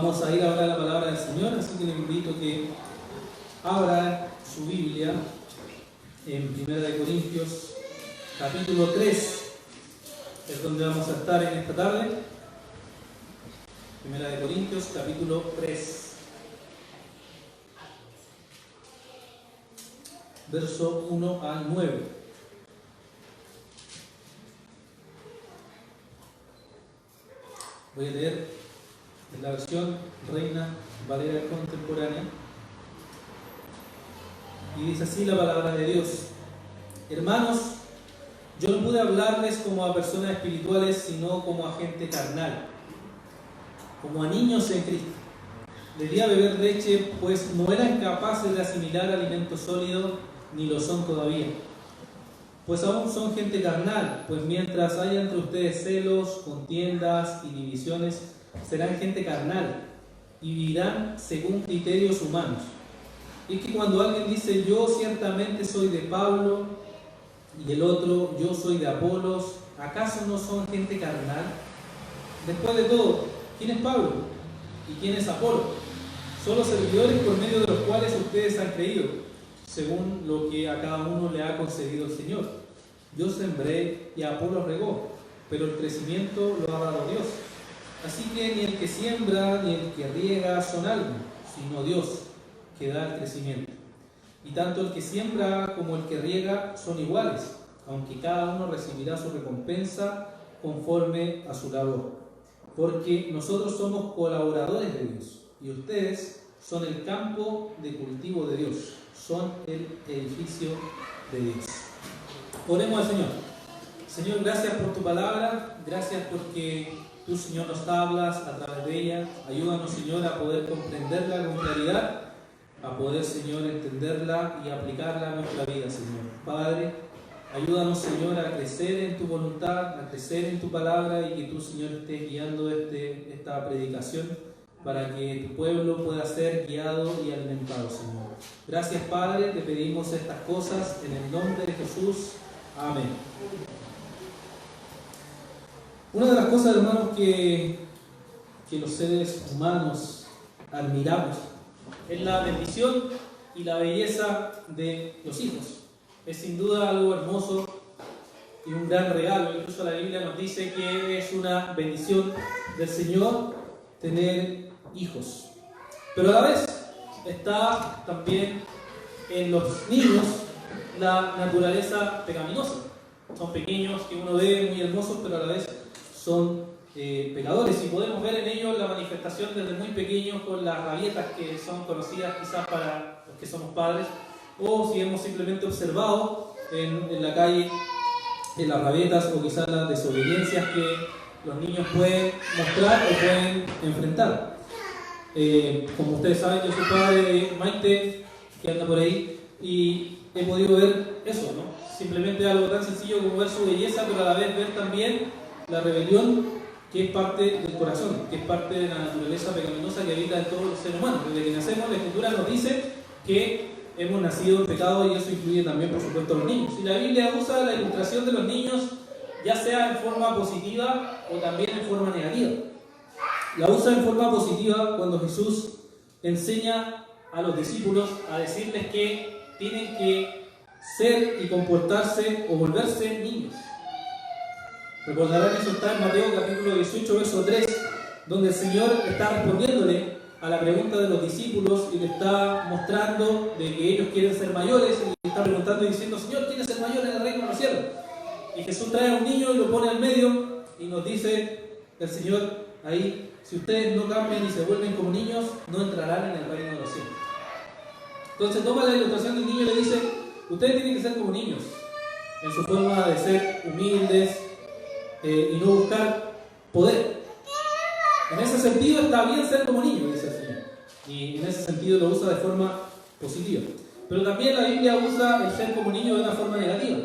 Vamos a ir ahora a la palabra del Señor, así que le invito a que abra su Biblia en 1 Corintios capítulo 3, es donde vamos a estar en esta tarde. 1 Corintios capítulo 3, verso 1 al 9. Voy a leer en la versión Reina Valera Contemporánea. Y dice así la palabra de Dios: Hermanos, yo no pude hablarles como a personas espirituales, sino como a gente carnal, como a niños en Cristo. Les di a beber leche, pues no eran capaces de asimilar alimento sólido, ni lo son todavía. Pues aún son gente carnal, pues mientras haya entre ustedes celos, contiendas y divisiones, serán gente carnal y vivirán según criterios humanos. Y es que cuando alguien dice yo ciertamente soy de Pablo y el otro yo soy de Apolos, ¿acaso no son gente carnal? Después de todo, ¿quién es Pablo y quién es Apolo? Son los servidores por medio de los cuales ustedes han creído, según lo que a cada uno le ha concedido el Señor. Yo sembré y Apolo regó, pero el crecimiento lo ha dado Dios. Así que ni el que siembra ni el que riega son algo, sino Dios, que da el crecimiento. Y tanto el que siembra como el que riega son iguales, aunque cada uno recibirá su recompensa conforme a su labor. Porque nosotros somos colaboradores de Dios, y ustedes son el campo de cultivo de Dios, son el edificio de Dios. Oremos al Señor. Señor, gracias por tu palabra, gracias porque tú, Señor, nos hablas a través de ella. Ayúdanos, Señor, a poder comprenderla con claridad, a poder, Señor, entenderla y aplicarla a nuestra vida, Señor. Padre, ayúdanos, Señor, a crecer en tu voluntad, a crecer en tu palabra, y que tú, Señor, estés guiando esta predicación para que tu pueblo pueda ser guiado y alimentado, Señor. Gracias, Padre, te pedimos estas cosas en el nombre de Jesús. Amén. Una de las cosas, hermanos, que los seres humanos admiramos es la bendición y la belleza de los hijos. Es sin duda algo hermoso y un gran regalo. Incluso la Biblia nos dice que es una bendición del Señor tener hijos. Pero a la vez está también en los niños la naturaleza pecaminosa. Son pequeños que uno ve muy hermosos, pero a la vez son pecadores, y podemos ver en ellos la manifestación desde muy pequeños con las rabietas que son conocidas quizás para los que somos padres, o si hemos simplemente observado en la calle en las rabietas o quizás las desobediencias que los niños pueden mostrar o pueden enfrentar. Como ustedes saben, yo soy padre de Maite, que anda por ahí, y he podido ver eso, ¿no? Simplemente algo tan sencillo como ver su belleza, pero a la vez ver también la rebelión que es parte del corazón, que es parte de la naturaleza pecaminosa que habita en todos los seres humanos. Desde que nacemos, la Escritura nos dice que hemos nacido en pecado, y eso incluye también, por supuesto, a los niños. Y la Biblia usa la ilustración de los niños, ya sea en forma positiva o también en forma negativa. La usa en forma positiva cuando Jesús enseña a los discípulos a decirles que tienen que ser y comportarse o volverse niños. Recordarán, eso está en Mateo capítulo 18, verso 3, donde el Señor está respondiéndole a la pregunta de los discípulos y le está mostrando de que ellos quieren ser mayores, y le está preguntando y diciendo: Señor, ¿quién es el mayor en el reino de los cielos? Y Jesús trae a un niño y lo pone al medio, y nos dice el Señor ahí: si ustedes no cambian y se vuelven como niños, no entrarán en el reino de los cielos. Entonces toma la ilustración del niño y le dice: ustedes tienen que ser como niños, en su forma de ser humildes, y no buscar poder. En ese sentido está bien ser como niños, dice el Señor, y en ese sentido lo usa de forma positiva. Pero también la Biblia usa el ser como niño de una forma negativa,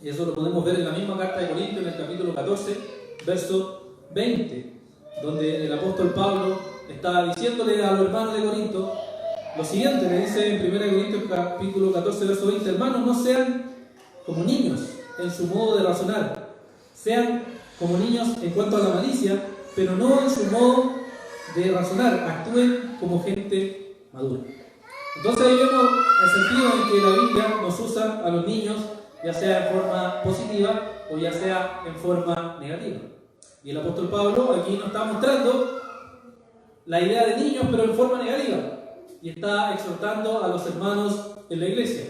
y eso lo podemos ver en la misma carta de Corintios, en el capítulo 14, verso 20, donde el apóstol Pablo está diciéndole a los hermanos de Corinto lo siguiente. Le dice en 1 Corintios capítulo 14, verso 20: hermanos, no sean como niños en su modo de razonar, sean como niños en cuanto a la malicia, pero no en su modo de razonar, actúen como gente madura. Entonces ahí vemos el sentido en que la Biblia nos usa a los niños, ya sea en forma positiva o ya sea en forma negativa. Y el apóstol Pablo aquí nos está mostrando la idea de niños, pero en forma negativa. Y está exhortando a los hermanos en la iglesia.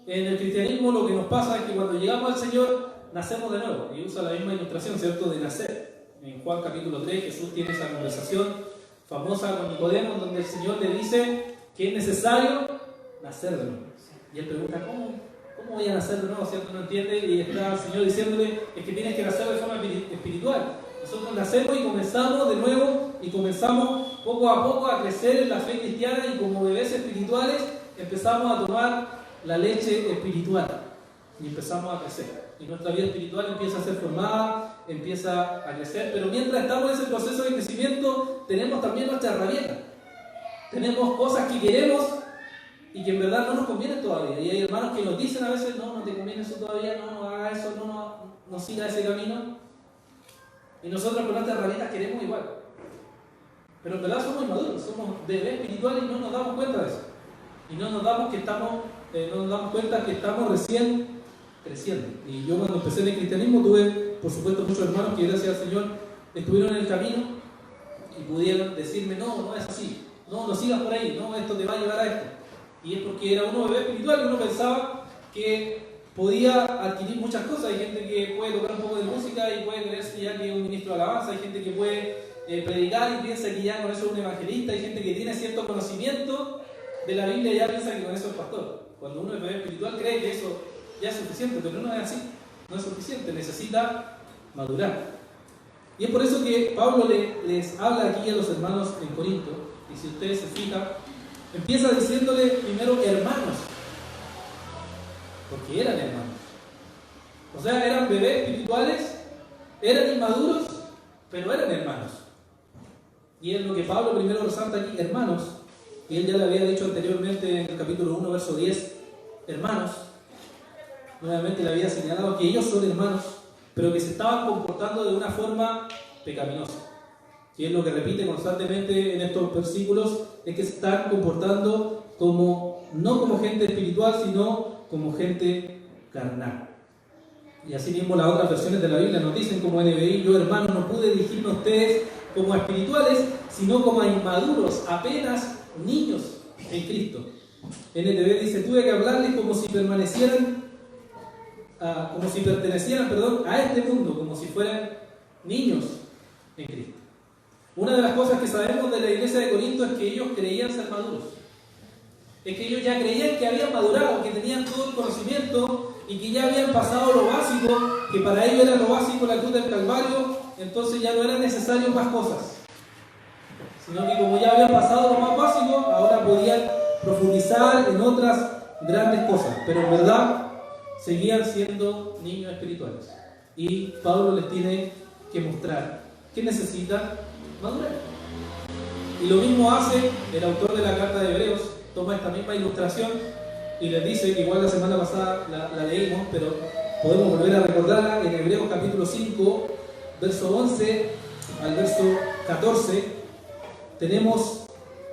En el cristianismo lo que nos pasa es que cuando llegamos al Señor, nacemos de nuevo. Y usa la misma ilustración, ¿cierto?, de nacer. En Juan capítulo 3, Jesús tiene esa conversación famosa con Nicodemo, donde el Señor le dice que es necesario nacer de nuevo. Y él pregunta, ¿cómo voy a nacer de nuevo? ¿Cierto? No entiende. Y está el Señor diciéndole, es que tienes que nacer de forma espiritual. Nosotros nacemos y comenzamos de nuevo y comenzamos poco a poco a crecer en la fe cristiana y como bebés espirituales empezamos a tomar la leche espiritual y empezamos a crecer. Y nuestra vida espiritual empieza a ser formada, empieza a crecer, pero mientras estamos en ese proceso de crecimiento tenemos también nuestra rabieta. Tenemos cosas que queremos y que en verdad no nos convienen todavía. Y hay hermanos que nos dicen a veces, no te conviene eso todavía, no haga eso, no siga ese camino. Y nosotros con nuestras rabietas queremos igual. Pero en verdad somos inmaduros, somos bebés espirituales y no nos damos cuenta de eso. Y no nos damos cuenta que estamos recién creciendo. Y yo cuando empecé en el cristianismo tuve, por supuesto, muchos hermanos que gracias al Señor estuvieron en el camino y pudieron decirme, no es así, no sigas por ahí, no, esto te va a llevar a esto. Y es porque era uno bebé espiritual y uno pensaba que podía adquirir muchas cosas. Hay gente que puede tocar un poco de música y puede creerse ya que es un ministro de alabanza, hay gente que puede predicar y piensa que ya con eso es un evangelista, hay gente que tiene cierto conocimiento de la Biblia y ya piensa que con eso es pastor. Cuando uno es bebé espiritual cree que eso ya es suficiente, pero no es así, no es suficiente, necesita madurar. Y es por eso que Pablo les habla aquí a los hermanos en Corinto, y si ustedes se fijan, empieza diciéndole primero hermanos, porque eran hermanos. O sea, eran bebés espirituales, eran inmaduros, pero eran hermanos. Y es lo que Pablo primero resalta aquí, hermanos, y él ya le había dicho anteriormente en el capítulo 1, verso 10, hermanos. Nuevamente le había señalado que ellos son hermanos, pero que se estaban comportando de una forma pecaminosa. Y es lo que repite constantemente en estos versículos, es que se están comportando no como gente espiritual, sino como gente carnal. Y así mismo las otras versiones de la Biblia nos dicen como NBI, yo hermano no pude dirigirme a ustedes como a espirituales, sino como a inmaduros, apenas niños en Cristo. NTV dice, tuve que hablarles como si pertenecieran a este mundo, como si fueran niños en Cristo. Una de las cosas que sabemos de la iglesia de Corinto es que ellos creían ser maduros. Es que ellos ya creían que habían madurado, que tenían todo el conocimiento y que ya habían pasado lo básico, que para ellos era lo básico la cruz del Calvario, entonces ya no eran necesarias más cosas. Sino que como ya habían pasado lo más básico, ahora podían profundizar en otras grandes cosas. Pero en verdad seguían siendo niños espirituales. Y Pablo les tiene que mostrar que necesitan madurar. Y lo mismo hace el autor de la carta de Hebreos, toma esta misma ilustración y les dice, igual la semana pasada la leímos, pero podemos volver a recordarla en Hebreos capítulo 5, verso 11 al verso 14, tenemos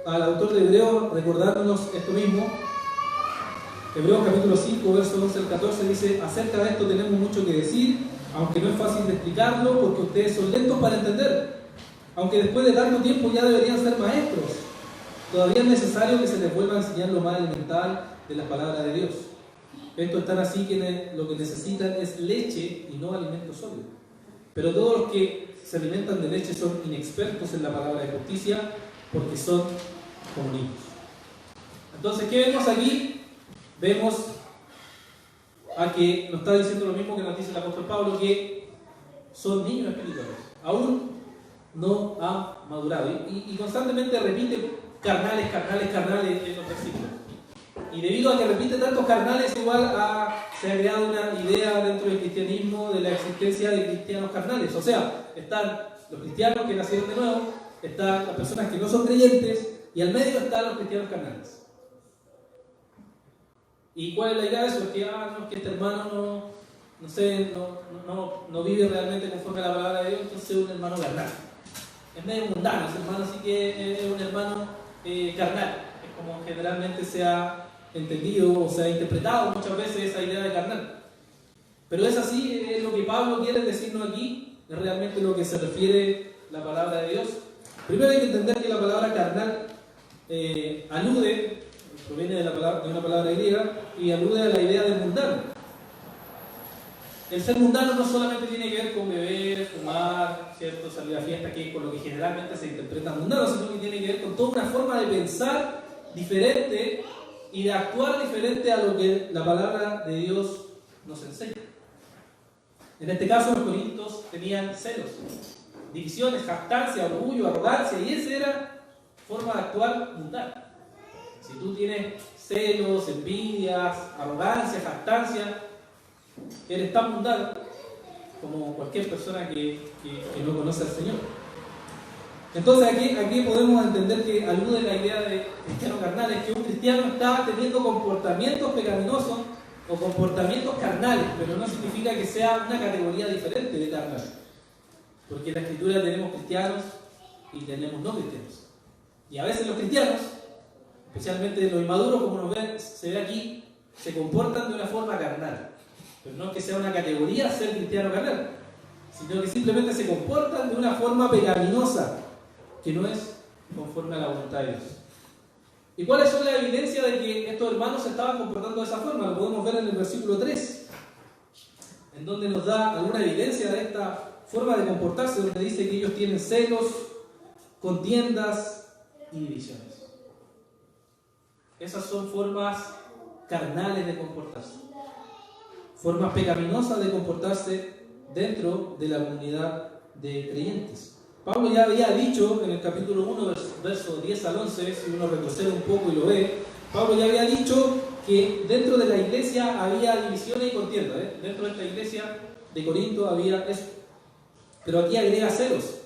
al autor de Hebreos recordándonos esto mismo. Hebreos capítulo 5, verso 11 al 14 dice, acerca de esto tenemos mucho que decir, aunque no es fácil de explicarlo porque ustedes son lentos para entender. Aunque después de tanto tiempo ya deberían ser maestros, todavía es necesario que se les vuelva a enseñar lo más elemental de las palabras de Dios. Esto es tan así que lo que necesitan es leche y no alimento sólido. Pero todos los que se alimentan de leche son inexpertos en la palabra de justicia porque son como niños. Entonces, ¿qué vemos aquí? Vemos a que nos está diciendo lo mismo que nos dice el apóstol Pablo, que son niños espirituales. Aún no ha madurado. Y constantemente repite carnales en los versículos. Y debido a que repite tantos carnales, igual se ha creado una idea dentro del cristianismo de la existencia de cristianos carnales. O sea, están los cristianos que nacieron de nuevo, están las personas que no son creyentes, y al medio están los cristianos carnales. ¿Y cuál es la idea de eso? Es que este hermano no vive realmente conforme a la palabra de Dios, entonces es un hermano carnal. es medio mundano, ese hermano sí que es un hermano carnal, es como generalmente se ha entendido o se ha interpretado muchas veces esa idea de carnal. Pero es así, es lo que Pablo quiere decirnos aquí, es realmente lo que se refiere la palabra de Dios. Primero hay que entender que la palabra carnal proviene de una palabra griega y alude a la idea de mundano. El ser mundano no solamente tiene que ver con beber, fumar, ¿cierto? Salir a fiesta, que es con lo que generalmente se interpreta mundano, sino que tiene que ver con toda una forma de pensar diferente y de actuar diferente a lo que la palabra de Dios nos enseña. En este caso los corintios tenían celos, divisiones, jactancia, orgullo, arrogancia, y esa era forma de actuar mundana. Si tú tienes celos, envidias, arrogancia, jactancia, eres tan mundano como cualquier persona que no conoce al Señor. Entonces aquí podemos entender que alude a la idea de cristiano carnal, es que un cristiano está teniendo comportamientos pecaminosos o comportamientos carnales, pero no significa que sea una categoría diferente de carnal. Porque en la Escritura tenemos cristianos y tenemos no cristianos. Y a veces los cristianos, especialmente los inmaduros, como se ve aquí, se comportan de una forma carnal. Pero no es que sea una categoría ser cristiano carnal, sino que simplemente se comportan de una forma pecaminosa, que no es conforme a la voluntad de Dios. ¿Y cuáles son las evidencias de que estos hermanos se estaban comportando de esa forma? Lo podemos ver en el versículo 3, en donde nos da alguna evidencia de esta forma de comportarse, donde dice que ellos tienen celos, contiendas y divisiones. Esas son formas carnales de comportarse, formas pecaminosas de comportarse dentro de la comunidad de creyentes. Pablo ya había dicho en el capítulo 1, versos 10 al 11, si uno retrocede un poco y lo ve, Pablo ya había dicho que dentro de la iglesia había divisiones y contiendas. Dentro de esta iglesia de Corinto había eso. Pero aquí agrega celos,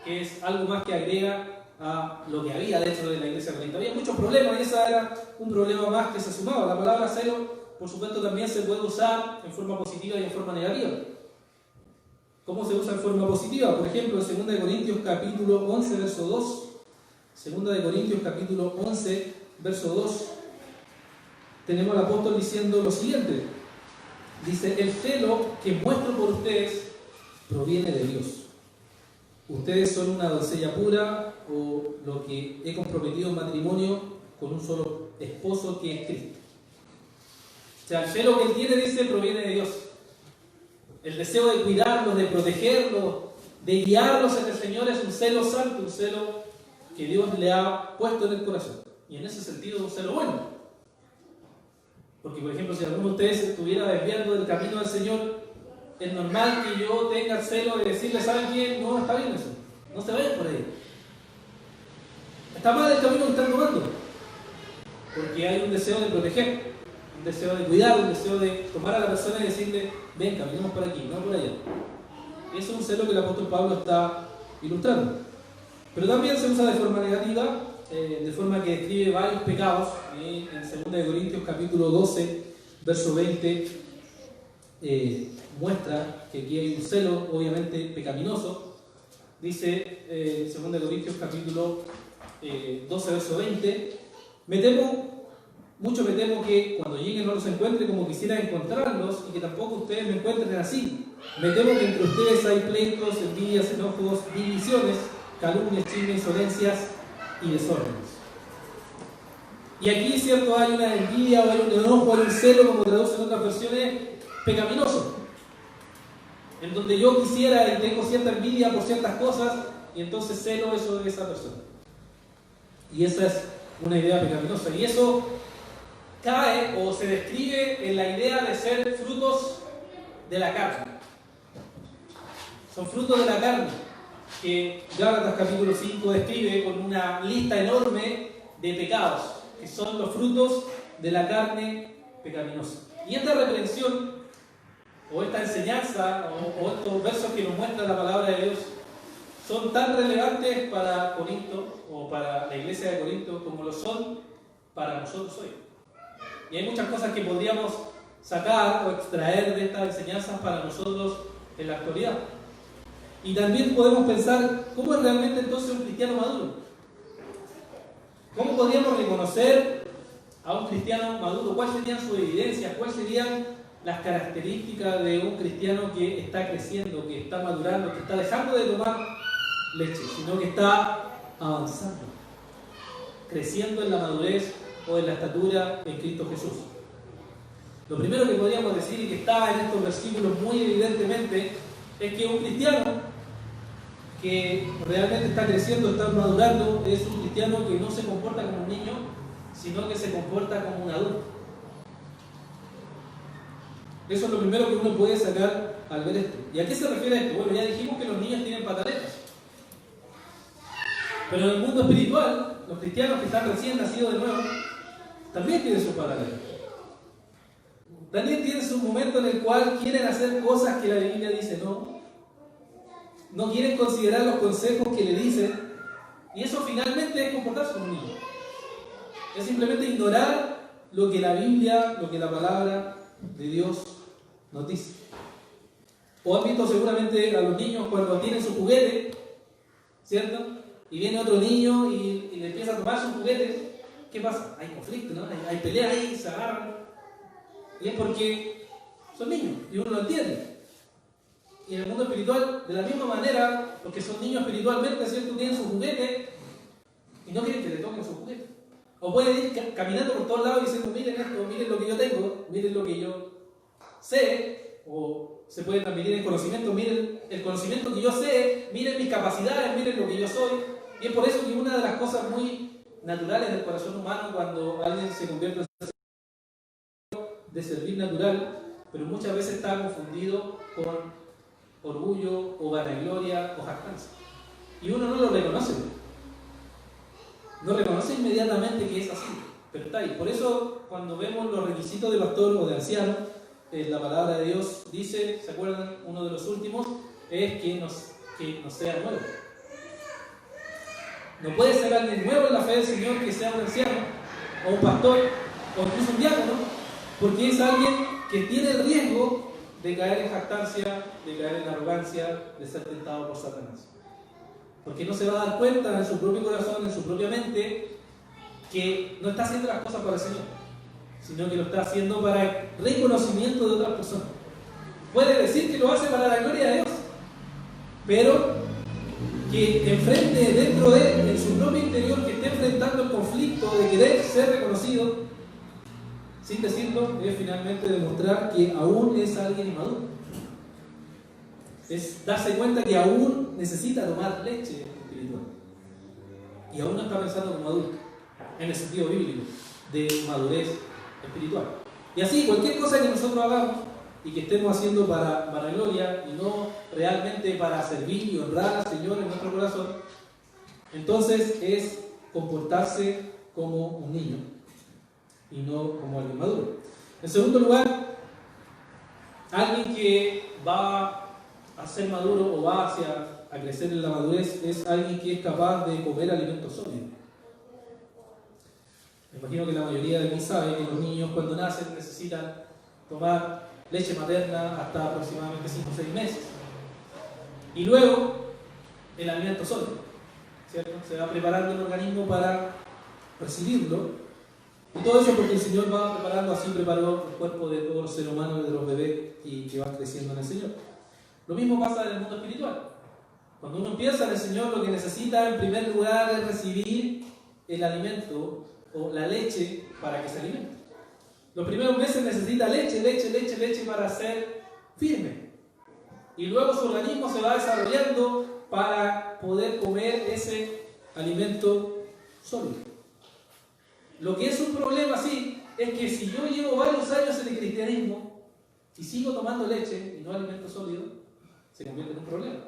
que es algo más que agrega a lo que había dentro de la iglesia de Corinto. Había muchos problemas y ese era un problema más que se sumaba. La palabra celo, por supuesto, también se puede usar en forma positiva y en forma negativa. ¿Cómo se usa en forma positiva? Por ejemplo, en 2 Corintios capítulo 11, verso 2. 2 Corintios capítulo 11, verso 2. Tenemos al apóstol diciendo lo siguiente. Dice, el celo que muestro por ustedes proviene de Dios. Ustedes son una doncella pura, o lo que he comprometido en matrimonio con un solo esposo que es Cristo. O sea, el celo que él tiene, dice, proviene de Dios. El deseo de cuidarlos, de protegerlos, de guiarlos en el Señor es un celo santo, un celo que Dios le ha puesto en el corazón. Y en ese sentido es un celo bueno. Porque, por ejemplo, si alguno de ustedes estuviera desviando del camino del Señor, es normal que yo tenga el celo de decirle, ¿saben qué? No, está bien eso. No se vayan por ahí. Está mal el camino que están tomando. Porque hay un deseo de proteger, un deseo de cuidar, un deseo de tomar a la persona y decirle, ven, caminemos por aquí, no por allá. Eso es un celo que el apóstol Pablo está ilustrando. Pero también se usa de forma negativa, de forma que describe varios pecados. En 2 Corintios capítulo 12, verso 20, muestra que aquí hay un celo, obviamente pecaminoso. Dice 2 Corintios capítulo 12, verso 20, mucho me temo que cuando lleguen no los encuentre como quisiera encontrarlos y que tampoco ustedes me encuentren así. Me temo que entre ustedes hay pleitos, envidias, enojos, divisiones, calumnias, chismes, insolencias y desórdenes. Y aquí, cierto, hay una envidia, o hay un enojo, hay un celo, como traducen otras versiones, pecaminoso. En donde yo quisiera y tengo cierta envidia por ciertas cosas, y entonces celo eso de esa persona. Y esa es una idea pecaminosa. Y eso cae o se describe en la idea de ser frutos de la carne. Son frutos de la carne que Gálatas capítulo 5 describe con una lista enorme de pecados, que son los frutos de la carne pecaminosa. Y esta reprensión, o esta enseñanza, o estos versos que nos muestra la palabra de Dios, son tan relevantes para Corinto, o para la iglesia de Corinto, como lo son para nosotros hoy. Y hay muchas cosas que podríamos sacar o extraer de estas enseñanzas para nosotros en la actualidad. Y también podemos pensar, ¿cómo es realmente entonces un cristiano maduro? ¿Cómo podríamos reconocer a un cristiano maduro? ¿Cuáles serían sus evidencias? ¿Cuáles serían las características de un cristiano que está creciendo, que está madurando, que está dejando de tomar leche, sino que está avanzando, creciendo en la madurez o en la estatura en Cristo Jesús? Lo primero que podríamos decir, y que está en estos versículos muy evidentemente, es que un cristiano que realmente está creciendo, está madurando, es un cristiano que no se comporta como un niño, sino que se comporta como un adulto. Eso es lo primero que uno puede sacar al ver esto. ¿Y a qué se refiere esto? Bueno, ya dijimos que los niños tienen pataletas. Pero en el mundo espiritual, los cristianos que están recién nacidos de nuevo, también tienen sus pataletas. También tienen su momento en el cual quieren hacer cosas que la Biblia dice no. No quieren considerar los consejos que le dicen. Y eso finalmente es comportarse como un niño. Es simplemente ignorar lo que la Biblia, lo que la palabra de Dios nos dice. O han visto seguramente a los niños cuando tienen su juguete, ¿cierto? Y viene otro niño y le empieza a tomar su juguete. ¿Qué pasa? Hay conflicto, ¿no? Hay pelea ahí, se agarran. Y es porque son niños y uno lo entiende. Y en el mundo espiritual, de la misma manera, porque son niños espiritualmente, ¿cierto? Tienen su juguete y no quieren que le toquen su juguete. O pueden ir caminando por todos lados diciendo, miren esto, miren lo que yo tengo, miren lo que yo sé. O se pueden transmitir el conocimiento, miren el conocimiento que yo sé, miren mis capacidades, miren lo que yo soy. Y es por eso que una de las cosas muy naturales del corazón humano cuando alguien se convierte en de servir natural, pero muchas veces está confundido con orgullo o vanagloria o jactancia. Y uno no lo reconoce. No reconoce inmediatamente que es así, pero está ahí. Por eso, cuando vemos los requisitos de pastor o de anciano, la palabra de Dios dice, ¿se acuerdan? Uno de los últimos es que nos sea nuevo. No puede ser alguien nuevo en la fe del Señor que sea un anciano, o un pastor, o incluso un diácono, porque es alguien que tiene el riesgo de caer en jactancia, de caer en arrogancia, de ser tentado por Satanás. Porque no se va a dar cuenta en su propio corazón, en su propia mente, que no está haciendo las cosas para el Señor, sino que lo está haciendo para reconocimiento de otras personas. Puede decir que lo hace para la gloria de Dios, pero que enfrente dentro de él, en su propio interior, que esté enfrentando el conflicto de querer ser reconocido, sin decirlo, es finalmente demostrar que aún es alguien inmaduro. Es darse cuenta que aún necesita tomar leche espiritual. Y aún no está pensando como adulto, en el sentido bíblico, de madurez espiritual. Y así, cualquier cosa que nosotros hagamos y que estemos haciendo para gloria y no realmente para servir y honrar al Señor en nuestro corazón, entonces es comportarse como un niño y no como alguien maduro. En segundo lugar, alguien que va a ser maduro o va a crecer en la madurez es alguien que es capaz de comer alimentos sólidos. Me imagino que la mayoría de aquí sabe que los niños cuando nacen necesitan tomar leche materna hasta aproximadamente 5 o 6 meses. Y luego el alimento sólido, ¿cierto? Se va preparando el organismo para recibirlo. Y todo eso porque el Señor va preparando, así preparó el cuerpo de todos los seres humanos, de los bebés y que van creciendo en el Señor. Lo mismo pasa en el mundo espiritual. Cuando uno empieza en el Señor, lo que necesita en primer lugar es recibir el alimento o la leche para que se alimente. Los primeros meses necesita leche para ser firme. Y luego su organismo se va desarrollando para poder comer ese alimento sólido. Lo que es un problema, sí, es que si yo llevo varios años en el cristianismo y sigo tomando leche y no alimento sólido, se convierte en un problema.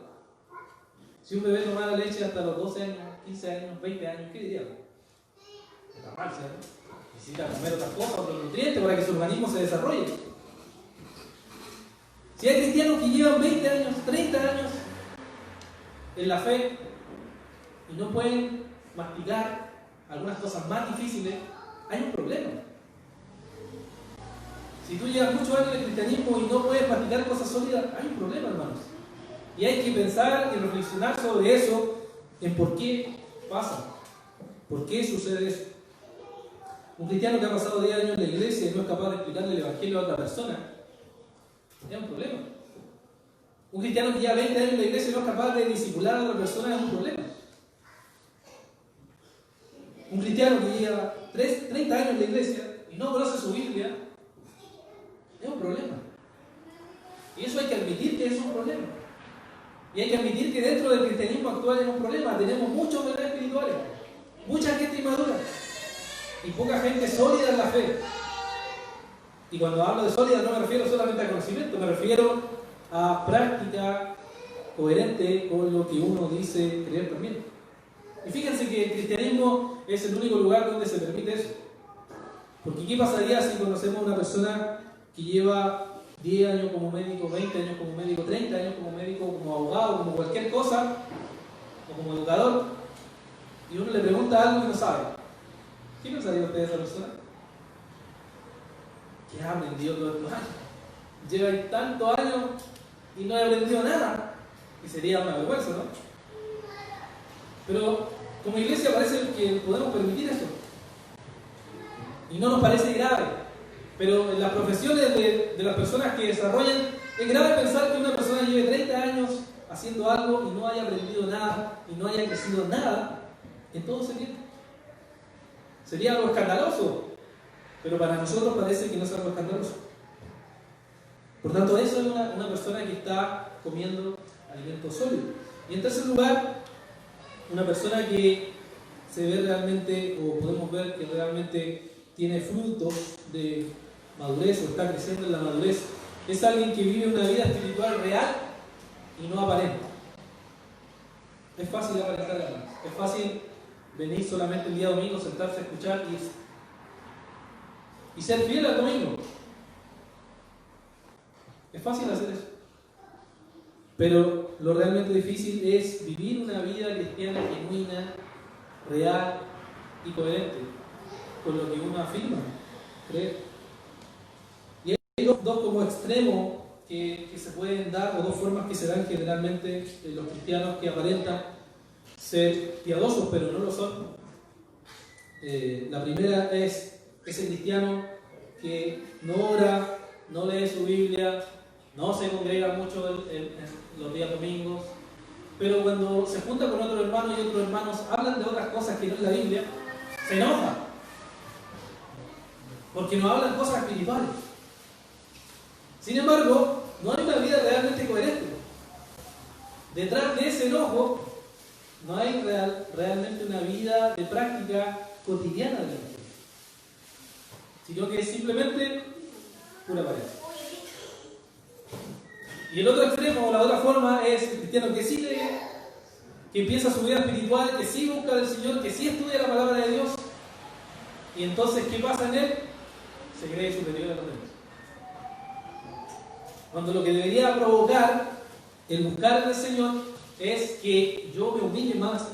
Si un bebé tomara leche hasta los 12 años, 15 años, 20 años, ¿qué diría? Está mal, ¿cierto? Necesita comer otras cosas, otros nutrientes para que su organismo se desarrolle. Si hay cristianos que llevan 20 años, 30 años en la fe y no pueden masticar algunas cosas más difíciles, hay un problema. Si tú llevas muchos años en el cristianismo y no puedes masticar cosas sólidas, hay un problema, hermanos. Y hay que pensar y reflexionar sobre eso, en por qué pasa, por qué sucede eso. Un cristiano que ha pasado 10 años en la iglesia y no es capaz de explicarle el evangelio a otra persona, es un problema. Un cristiano que lleva 20 años en la iglesia y no es capaz de discipular a otra persona, es un problema. Un cristiano que lleva 30 años en la iglesia y no conoce su Biblia, es un problema. Y eso hay que admitir que es un problema. Y hay que admitir que dentro del cristianismo actual es un problema. Tenemos muchos bebés espirituales, mucha gente inmadura y poca gente sólida en la fe. Y cuando hablo de sólida no me refiero solamente a conocimiento, me refiero a práctica coherente con lo que uno dice creer también. Y fíjense que el cristianismo es el único lugar donde se permite eso. Porque ¿qué pasaría si conocemos a una persona que lleva 10 años como médico, 20 años como médico, 30 años como médico, como abogado, como cualquier cosa, o como educador, y uno le pregunta algo y no sabe? ¿Qué pensaría usted de esa persona? ¿Qué ha aprendido todos estos años? Lleva tantos años y no ha aprendido nada. Y sería una vergüenza, ¿no? Pero como iglesia parece que podemos permitir eso. Y no nos parece grave. Pero en las profesiones de las personas que desarrollan, es grave pensar que una persona lleve 30 años haciendo algo y no haya aprendido nada y no haya crecido nada en todo ese tiempo. Sería algo escandaloso, pero para nosotros parece que no es algo escandaloso. Por tanto, eso es una persona que está comiendo alimento sólido. Y en tercer lugar, una persona que se ve realmente, o podemos ver que realmente tiene frutos de madurez o está creciendo en la madurez, es alguien que vive una vida espiritual real y no aparenta. Es fácil aparentar, hermanos. Es fácil venir solamente el día domingo, sentarse a escuchar y ser fiel al domingo. Es fácil hacer eso. Pero lo realmente difícil es vivir una vida cristiana genuina, real y coherente con lo que uno afirma, creer. Y hay dos como extremos que se pueden dar, o dos formas que se dan generalmente los cristianos que aparentan ser piadosos, pero no lo son. La primera es ese cristiano que no ora, no lee su Biblia, no se congrega mucho en los días domingos, pero cuando se junta con otros hermanos y otros hermanos hablan de otras cosas que no es la Biblia, se enoja, porque no hablan cosas espirituales. Sin embargo, no hay una vida realmente coherente. Detrás de ese enojo no hay realmente una vida de práctica cotidiana de la fe, sino que es simplemente pura apariencia. Y el otro extremo, o la otra forma, es el cristiano que sí lee, que empieza su vida espiritual, que sí busca del Señor, que sí estudia la palabra de Dios. Y entonces, ¿qué pasa en él? Se cree superior a los demás. Cuando lo que debería provocar el buscar del Señor es que yo me humille más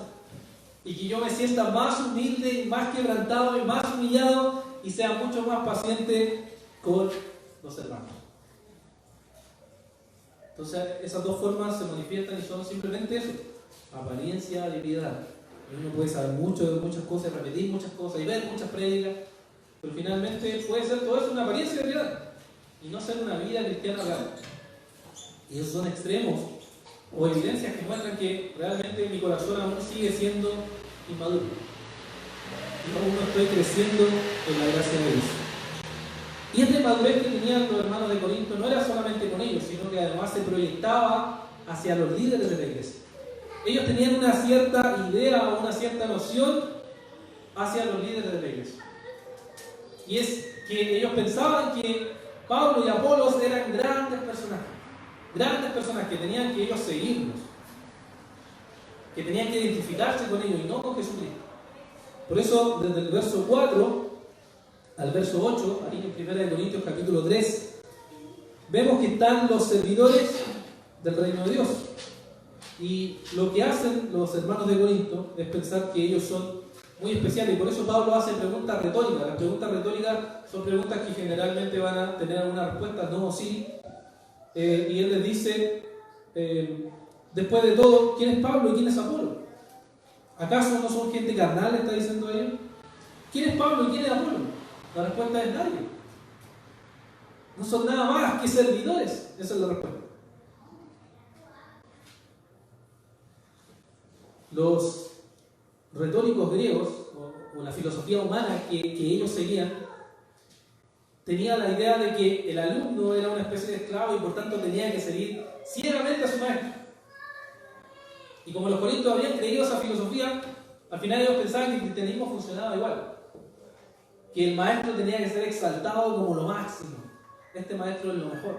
y que yo me sienta más humilde, más quebrantado y más humillado y sea mucho más paciente con los hermanos. Entonces, esas dos formas se manifiestan y son simplemente eso: apariencia de piedad. Y uno puede saber mucho de muchas cosas, repetir muchas cosas y ver muchas prédicas, pero finalmente puede ser todo eso una apariencia de piedad y no ser una vida cristiana real. Y esos son extremos o evidencias que muestran que realmente mi corazón aún sigue siendo inmaduro y aún no estoy creciendo en la gracia de Dios. Y esta inmadurez que tenían los hermanos de Corinto no era solamente con ellos, sino que además se proyectaba hacia los líderes de la iglesia. Ellos tenían una cierta idea o una cierta noción hacia los líderes de la iglesia. Y es que ellos pensaban que Pablo y Apolos eran grandes personas que tenían que ellos seguirlos, que tenían que identificarse con ellos y no con Jesucristo. Por eso, desde el verso 4 al verso 8, ahí en 1 Corintios capítulo 3, vemos que están los servidores del reino de Dios. Y lo que hacen los hermanos de Corinto es pensar que ellos son muy especiales, y por eso Pablo hace preguntas retóricas. Las preguntas retóricas son preguntas que generalmente van a tener alguna respuesta, no o sí. Y él les dice, Después de todo, ¿quién es Pablo y quién es Apolo? ¿Acaso no son gente carnal, está diciendo ellos? ¿Quién es Pablo y quién es Apolo? La respuesta es nadie. No son nada más que servidores. Esa es la respuesta. Los retóricos griegos, o la filosofía humana que ellos seguían, tenía la idea de que el alumno era una especie de esclavo y por tanto tenía que seguir ciegamente a su maestro. Y como los corintios habían creído esa filosofía, al final ellos pensaban que el cristianismo funcionaba igual. Que el maestro tenía que ser exaltado como lo máximo. Este maestro es lo mejor.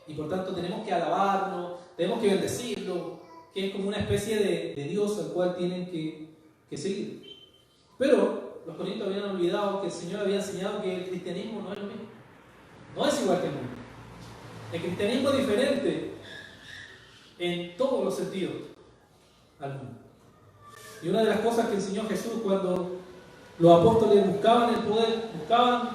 Y por tanto tenemos que alabarlo, tenemos que bendecirlo, que es como una especie de Dios al cual tienen que seguir. Pero los corintios habían olvidado que el Señor había enseñado que el cristianismo no es lo mismo. No es igual que el mundo. El cristianismo es diferente en todos los sentidos al mundo. Y una de las cosas que enseñó Jesús cuando los apóstoles buscaban el poder, buscaban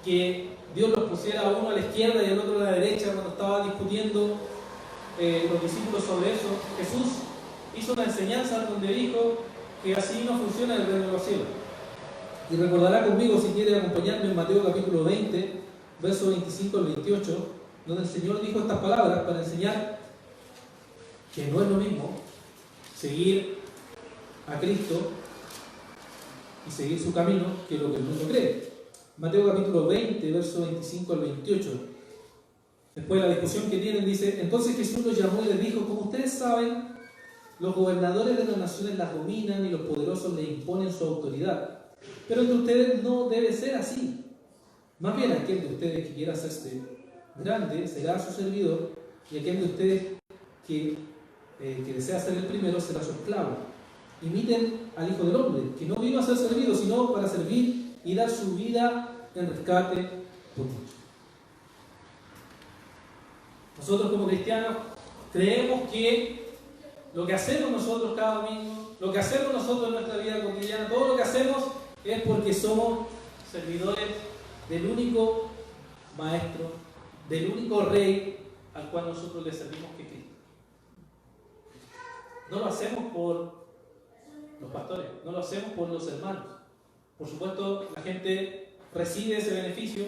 que Dios los pusiera a uno a la izquierda y al otro a la derecha cuando estaban discutiendo los discípulos sobre eso, Jesús hizo una enseñanza donde dijo que así no funciona el reino de los cielos. Y recordará conmigo, si quiere acompañarme, en Mateo capítulo 20, versos 25 al 28, donde el Señor dijo estas palabras para enseñar que no es lo mismo seguir a Cristo y seguir su camino que lo que el mundo cree. Mateo capítulo 20, versos 25 al 28. Después de la discusión que tienen, dice: entonces Jesús los llamó y les dijo: como ustedes saben, los gobernadores de las naciones las dominan y los poderosos les imponen su autoridad. Pero entre ustedes no debe ser así. Más bien, aquel de ustedes que quiera hacerse grande será su servidor, y aquel de ustedes que desea ser el primero será su esclavo. Imiten al Hijo del Hombre, que no vino a ser servido, sino para servir y dar su vida en rescate por muchos. Nosotros como cristianos creemos que lo que hacemos nosotros cada domingo, lo que hacemos nosotros en nuestra vida cotidiana, todo lo que hacemos es porque somos servidores del único Maestro, del único Rey al cual nosotros le servimos, que es Cristo. No lo hacemos por los pastores, no lo hacemos por los hermanos. Por supuesto, la gente recibe ese beneficio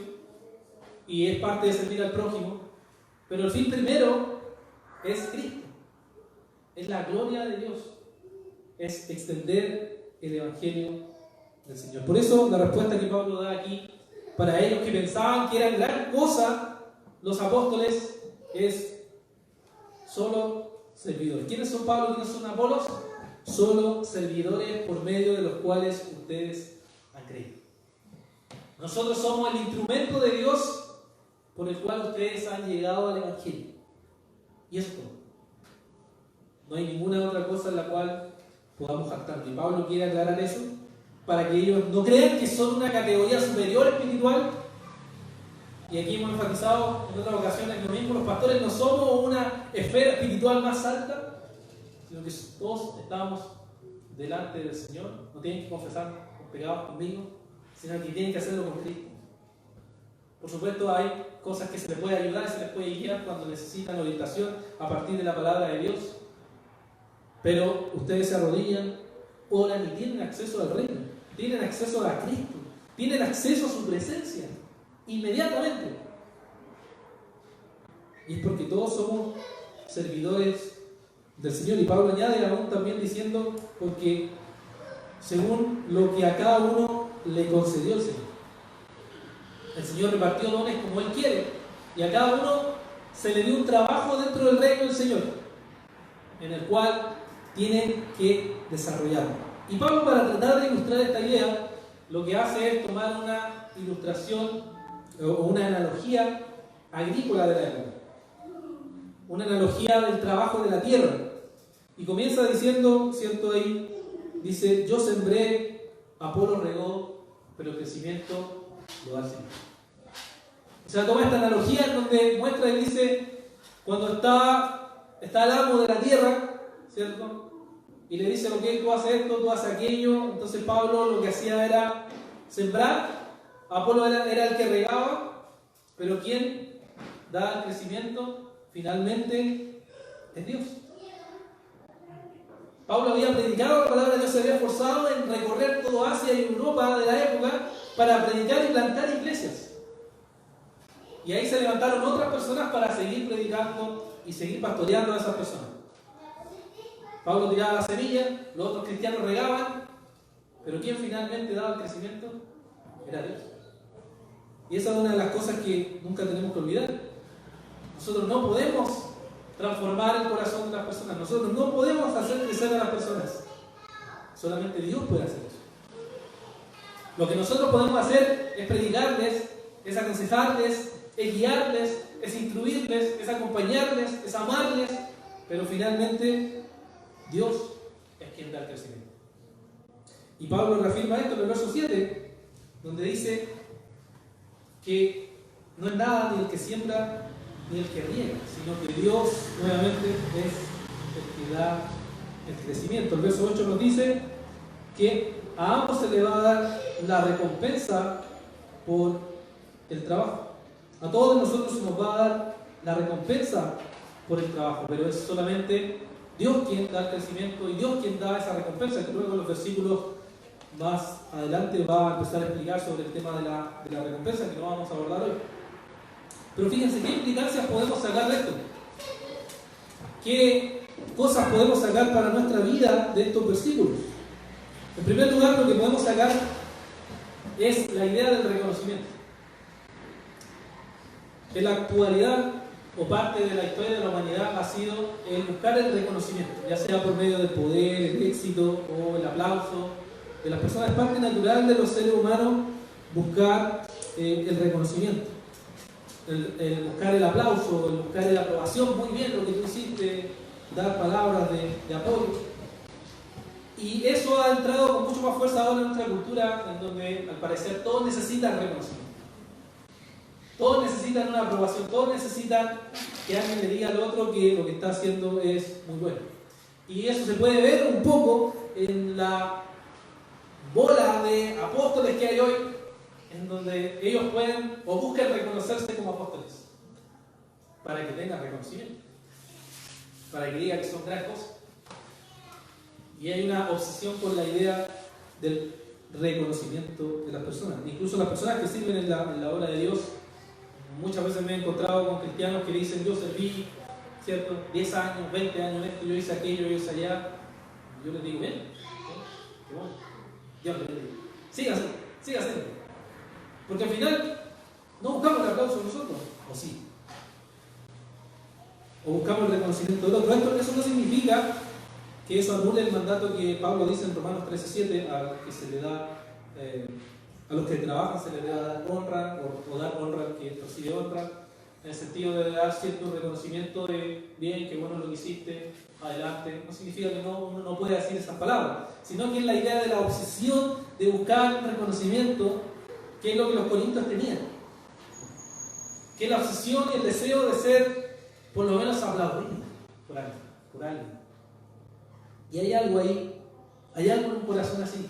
y es parte de servir al prójimo, pero el fin primero es Cristo, es la gloria de Dios, es extender el Evangelio del Señor. Por eso la respuesta que Pablo da aquí, para ellos que pensaban que eran gran cosa los apóstoles, es solo servidores. ¿Quiénes son Pablo y quiénes son Apolos? Solo servidores por medio de los cuales ustedes han creído. Nosotros somos el instrumento de Dios por el cual ustedes han llegado al Evangelio. Y eso es todo. No hay ninguna otra cosa en la cual podamos jactar. Y Pablo quiere aclarar eso para que ellos no crean que son una categoría superior espiritual. Y aquí hemos enfatizado en otras ocasiones lo mismo: los pastores no somos una esfera espiritual más alta, sino que todos estamos delante del Señor. No tienen que confesar los pecados conmigo, sino que tienen que hacerlo con Cristo. Por supuesto, hay cosas que se les puede ayudar, se les puede guiar cuando necesitan orientación a partir de la palabra de Dios. Pero ustedes se arrodillan, oran y tienen acceso al reino, tienen acceso a Cristo, tienen acceso a su presencia inmediatamente. Y es porque todos somos servidores del Señor. Y Pablo añade aún también diciendo: porque según lo que a cada uno le concedió el Señor. El Señor repartió dones como Él quiere, y a cada uno se le dio un trabajo dentro del reino del Señor, en el cual tienen que desarrollarlo. Y Pablo, para tratar de ilustrar esta idea, lo que hace es tomar una ilustración o una analogía agrícola de la época, una analogía del trabajo de la tierra. Y comienza diciendo, ¿cierto? Ahí dice: yo sembré, Apolo regó, pero el crecimiento lo da el Señor. O sea, toma esta analogía en donde muestra y dice: cuando está el amo de la tierra, ¿cierto? Y le dice: ok, tú haces esto, tú haces aquello. Entonces Pablo lo que hacía era sembrar, Apolo era el que regaba, pero quien da el crecimiento finalmente es Dios. Pablo había predicado la palabra de Dios, se había esforzado en recorrer toda Asia y Europa de la época para predicar y plantar iglesias. Y ahí se levantaron otras personas para seguir predicando y seguir pastoreando a esas personas. Pablo tiraba la semilla, los otros cristianos regaban, pero ¿quién finalmente daba el crecimiento? Era Dios. Y esa es una de las cosas que nunca tenemos que olvidar. Nosotros no podemos transformar el corazón de las personas, nosotros no podemos hacer crecer a las personas. Solamente Dios puede hacer eso. Lo que nosotros podemos hacer es predicarles, es aconsejarles, es guiarles, es instruirles, es acompañarles, es amarles, pero finalmente Dios es quien da el crecimiento. Y Pablo reafirma esto en el verso 7, donde dice que no es nada ni el que siembra ni el que riega, sino que Dios nuevamente es el que da el crecimiento. El verso 8 nos dice que a ambos se le va a dar la recompensa por el trabajo. A todos nosotros se nos va a dar la recompensa por el trabajo, pero es solamente Dios quien da el crecimiento y Dios quien da esa recompensa, que luego en los versículos más adelante va a empezar a explicar sobre el tema de la recompensa, que no vamos a abordar hoy. Pero fíjense, ¿qué implicancias podemos sacar de esto? ¿Qué cosas podemos sacar para nuestra vida de estos versículos? En primer lugar, lo que podemos sacar es la idea del reconocimiento. En la actualidad, o parte de la historia de la humanidad, ha sido el buscar el reconocimiento, ya sea por medio del poder, el éxito o el aplauso de las personas. Es parte natural de los seres humanos buscar el reconocimiento, el buscar el aplauso, el buscar la aprobación. Muy bien lo que tú hiciste, dar palabras de apoyo. Y eso ha entrado con mucho más fuerza ahora en nuestra cultura, en donde al parecer todos necesitan reconocimiento. Todos necesitan una aprobación, todos necesitan que alguien le diga al otro que lo que está haciendo es muy bueno. Y eso se puede ver un poco en la bola de apóstoles que hay hoy, en donde ellos pueden o buscan reconocerse como apóstoles, para que tengan reconocimiento, para que digan que son grandes cosas. Y hay una obsesión por la idea del reconocimiento de las personas. Incluso las personas que sirven en la obra de Dios, muchas veces me he encontrado con cristianos que dicen: yo serví, ¿cierto? 10 años, 20 años en esto, yo hice aquello, yo hice allá. Yo les digo: bien, qué bueno. Yo les digo: siga haciendo. Porque al final no buscamos el aplauso nosotros, ¿o sí? O buscamos el reconocimiento del otro. Eso no significa que eso anule el mandato que Pablo dice en Romanos 13:7, a que se le da a los que trabajan se les debe dar honra, o dar honra al que recibe honra, en el sentido de dar cierto reconocimiento de bien, qué bueno lo que hiciste, adelante. No significa que uno no puede decir esas palabras, sino que es la idea de la obsesión de buscar reconocimiento, que es lo que los corintios tenían, que es la obsesión y el deseo de ser por lo menos aplaudido por alguien. Y hay algo ahí, hay algo en un corazón así.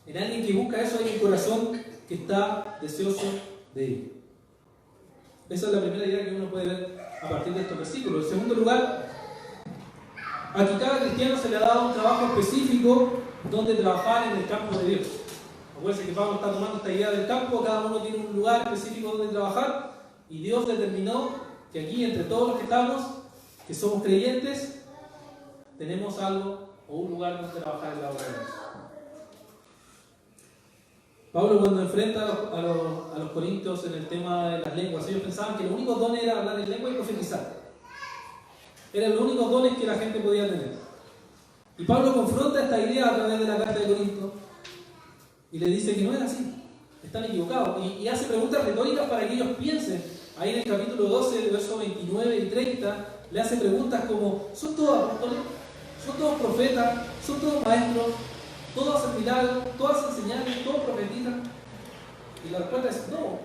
En alguien que busca eso hay un corazón que está deseoso de ello. Esa es la primera idea que uno puede ver a partir de estos versículos. En segundo lugar, aquí cada cristiano se le ha dado un trabajo específico donde trabajar en el campo de Dios. Acuérdense que Pablo está tomando esta idea del campo, cada uno tiene un lugar específico donde trabajar, y Dios determinó que aquí, entre todos los que estamos, que somos creyentes, tenemos algo o un lugar donde trabajar en la obra de Dios. Pablo, cuando enfrenta a los corintios en el tema de las lenguas, ellos pensaban que el único don era hablar en lengua y profetizar. Eran los únicos dones que la gente podía tener. Y Pablo confronta esta idea a través de la carta de Corinto y le dice que no es así, están equivocados. Y hace preguntas retóricas para que ellos piensen. Ahí en el capítulo 12, versos 29 y 30, le hace preguntas como: ¿son todos apóstoles? ¿Son todos profetas? ¿Son todos maestros? ¿Todos hacen milagros? ¿Todos hacen señales? ¿Todos profetizan? Y la respuesta es no.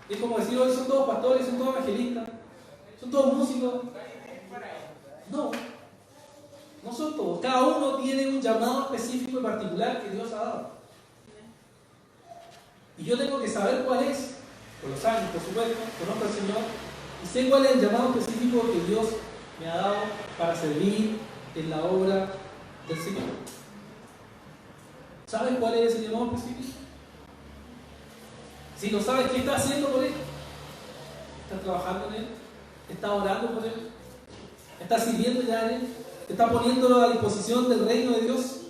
Es como decir: hoy son todos pastores, son todos evangelistas, son todos músicos. No, no son todos. Cada uno tiene un llamado específico y particular que Dios ha dado. Y yo tengo que saber cuál es. Con los años, por supuesto, conozco al Señor y sé cuál es el llamado específico que Dios me ha dado para servir, en la obra del Señor. ¿Sabes cuál es ese llamado específico? Si no sabes, ¿qué estás haciendo por Él? ¿Estás trabajando en Él? ¿Estás orando por Él? ¿Estás sirviendo ya en Él? ¿Estás poniéndolo a disposición del reino de Dios?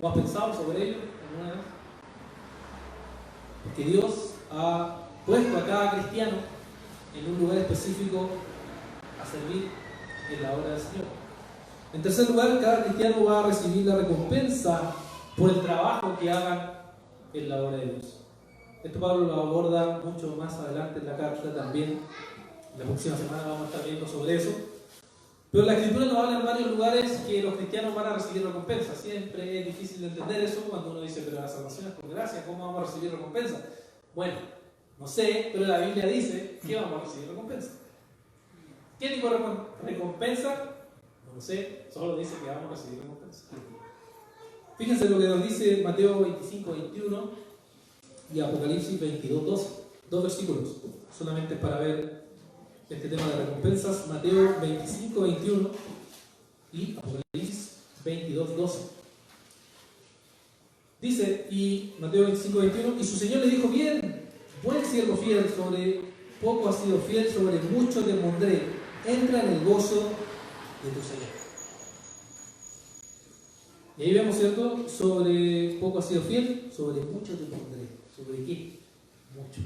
¿O has pensado sobre ello alguna vez? Porque Dios ha puesto a cada cristiano en un lugar específico a servir en la obra del Señor. En tercer lugar, cada cristiano va a recibir la recompensa por el trabajo que hagan en la obra de Dios. Esto Pablo lo aborda mucho más adelante en la carta también. La próxima semana vamos a estar viendo sobre eso. Pero la Escritura nos habla en varios lugares que los cristianos van a recibir recompensa. Siempre es difícil de entender eso cuando uno dice, pero la salvación es por gracia, ¿cómo vamos a recibir recompensa? Bueno, no sé, pero la Biblia dice que vamos a recibir recompensa. ¿Qué tipo de recompensa? No lo sé, solo dice que vamos a recibir recompensa. Fíjense lo que nos dice Mateo 25, 21 y Apocalipsis 22, 12. Dos versículos, solamente para ver este tema de recompensas. Mateo 25, 21 y Apocalipsis 22, 12. Dice, y Mateo 25, 21, y su Señor le dijo, bien, buen siervo fiel, sobre poco has sido fiel, sobre mucho te pondré, entra en el gozo de tu Señor. Y ahí vemos, ¿cierto? Sobre poco has sido fiel, sobre mucho te pondré. ¿Sobre qué? Mucho.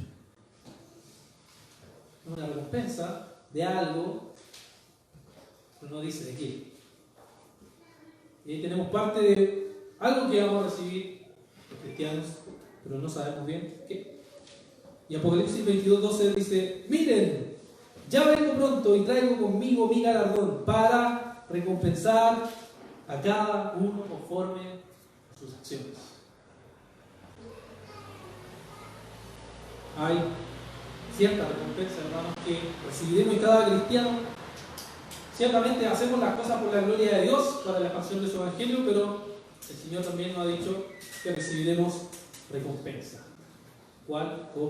Una recompensa de algo, pero no dice de qué. Y ahí tenemos parte de algo que vamos a recibir los cristianos, pero no sabemos bien qué. Y Apocalipsis 22, 12 dice, miren, ya vengo pronto y traigo conmigo mi galardón para recompensar a cada uno conforme a sus acciones. Hay cierta recompensa, hermanos, que recibiremos en cada cristiano. Ciertamente hacemos las cosas por la gloria de Dios, para la expansión de su evangelio, pero el Señor también nos ha dicho que recibiremos recompensa. ¿Cuál? ¿Cómo?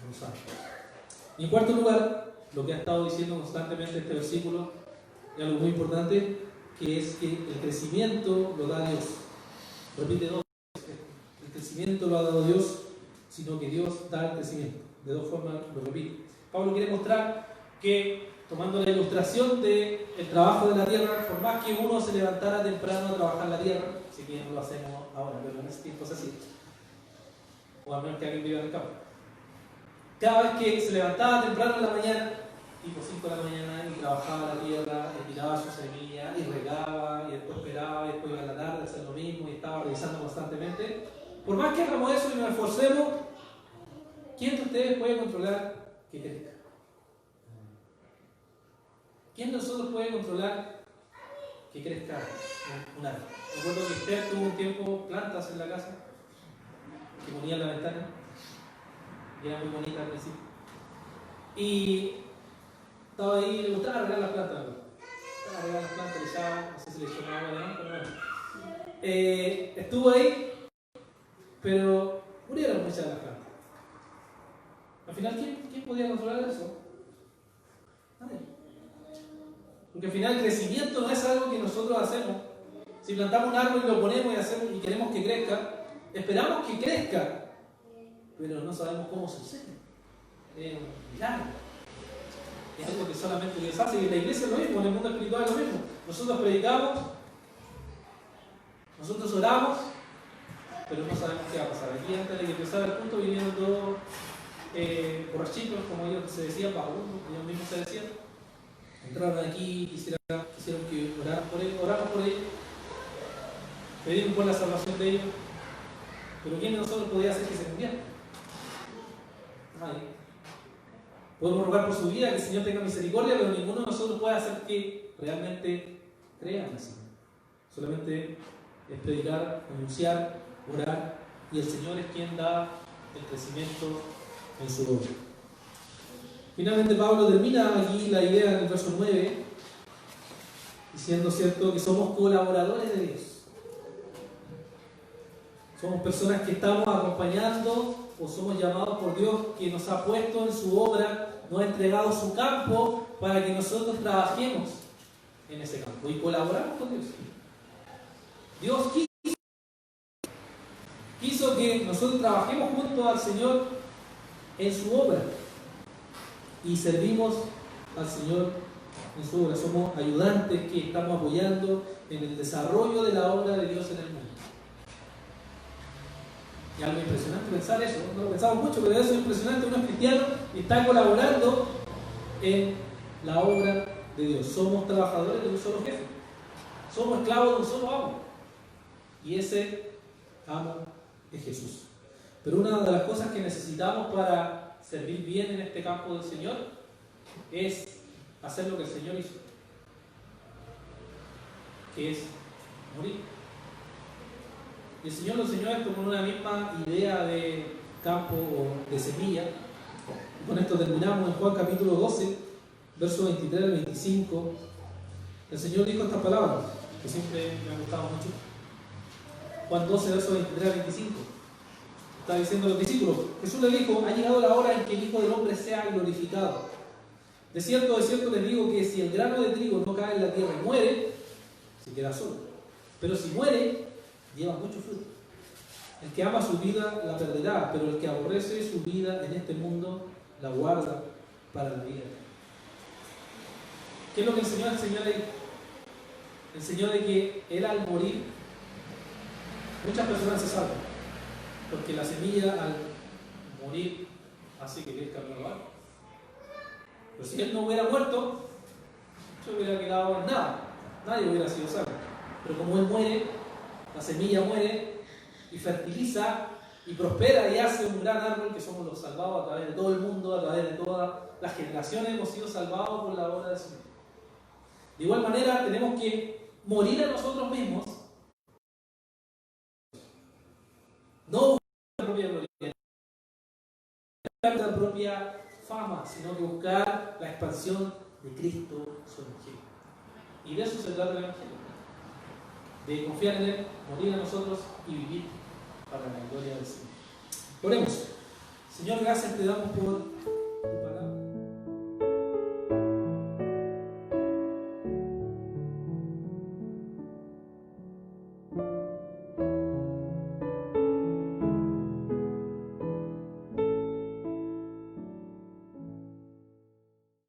No sabemos. Y en cuarto lugar, lo que ha estado diciendo constantemente este versículo es algo muy importante, que es que el crecimiento lo da Dios. Repite dos veces, el crecimiento lo ha dado Dios, sino que Dios da el crecimiento. De dos formas lo repite. Pablo quiere mostrar que, tomando la ilustración del trabajo de la tierra, por más que uno se levantara temprano a trabajar la tierra, si que no lo hacemos ahora, pero en ese tiempo es así, o a menos que alguien viva en el campo, cada vez que se levantaba temprano en la mañana, tipo 5 de la mañana, y trabajaba la tierra, y tiraba su semilla, y regaba, y después esperaba, y después iba a la tarde a hacer lo mismo, y estaba revisando constantemente, por más que hagamos eso y nos esforcemos, ¿quién de ustedes puede controlar que crezca? ¿Quién de nosotros puede controlar que crezca un árbol? Recuerdo que Esther tuvo un tiempo plantas en la casa que ponía en la ventana y era muy bonita al principio. Y estaba ahí, le gustaba regar las plantas. Le echaba, no sé si le echaba agua además, pero bueno. Estuvo ahí, pero murieron muchas de las plantas. Al final, ¿quién podía controlar eso? Nadie. Porque al final el crecimiento no es algo que nosotros hacemos. Si plantamos un árbol y lo ponemos y queremos que crezca, esperamos que crezca, pero no sabemos cómo sucede. Es un milagro. Es algo que solamente Dios hace, y en la iglesia es lo mismo, en el mundo espiritual es lo mismo. Nosotros predicamos, nosotros oramos, pero no sabemos qué va a pasar. Aquí antes de que empezara el punto vinieron todos borrachitos, como ellos se decían, vagabundos, ellos mismos se decían. Entraron aquí, quisieron que oramos por ellos, pedimos por la salvación de ellos, pero ¿quién de nosotros podía hacer que se murieran? Nadie. Podemos rogar por su vida, que el Señor tenga misericordia, pero ninguno de nosotros puede hacer que realmente crean así. Solamente es predicar, anunciar, orar, y el Señor es quien da el crecimiento en su obra. Finalmente Pablo termina aquí la idea en el verso 9, diciendo, ¿cierto?, que somos colaboradores de Dios. Somos personas que estamos acompañando, o somos llamados por Dios, que nos ha puesto en su obra, nos ha entregado su campo para que nosotros trabajemos en ese campo y colaboramos con Dios. Dios quiso que nosotros trabajemos junto al Señor en su obra y servimos al Señor en su obra. Somos ayudantes que estamos apoyando en el desarrollo de la obra de Dios en el mundo. Y algo impresionante pensar eso, no lo pensamos mucho, pero eso es impresionante. Uno es cristiano y está colaborando en la obra de Dios. Somos trabajadores de un solo jefe, somos esclavos de un solo amo, y ese amo es Jesús. Pero una de las cosas que necesitamos para servir bien en este campo del Señor es hacer lo que el Señor hizo, que es morir. Y el Señor lo enseñó esto con una misma idea de campo o de semilla. Y con esto terminamos en Juan capítulo 12, versos 23 al 25. El Señor dijo estas palabras, que siempre me han gustado mucho. Juan 12, versos 23 al 25. Está diciendo a los discípulos, Jesús les dijo: ha llegado la hora en que el Hijo del Hombre sea glorificado. De cierto les digo que si el grano de trigo no cae en la tierra y muere, se queda solo. Pero si muere, lleva mucho fruto. El que ama su vida la perderá, pero el que aborrece su vida en este mundo la guarda para la vida. ¿Qué es lo que enseñó el Señor ahí? Enseñó de que Él al morir, muchas personas se salvan, porque la semilla al morir hace que crezca nuevo árbol. Pero si Él no hubiera muerto, se hubiera quedado en nada, nadie hubiera sido salvo. Pero como Él muere, la semilla muere y fertiliza y prospera y hace un gran árbol, que somos los salvados a través de todo el mundo, a través de todas las generaciones hemos sido salvados por la obra del Señor. De igual manera tenemos que morir a nosotros mismos, no buscar nuestra propia gloria, no buscar nuestra propia fama, sino que buscar la expansión de Cristo, su Evangelio. Y de eso se trata el Evangelio, de confiar en Él, morir a nosotros y vivir para la gloria del Señor. Oremos. Señor, gracias te damos por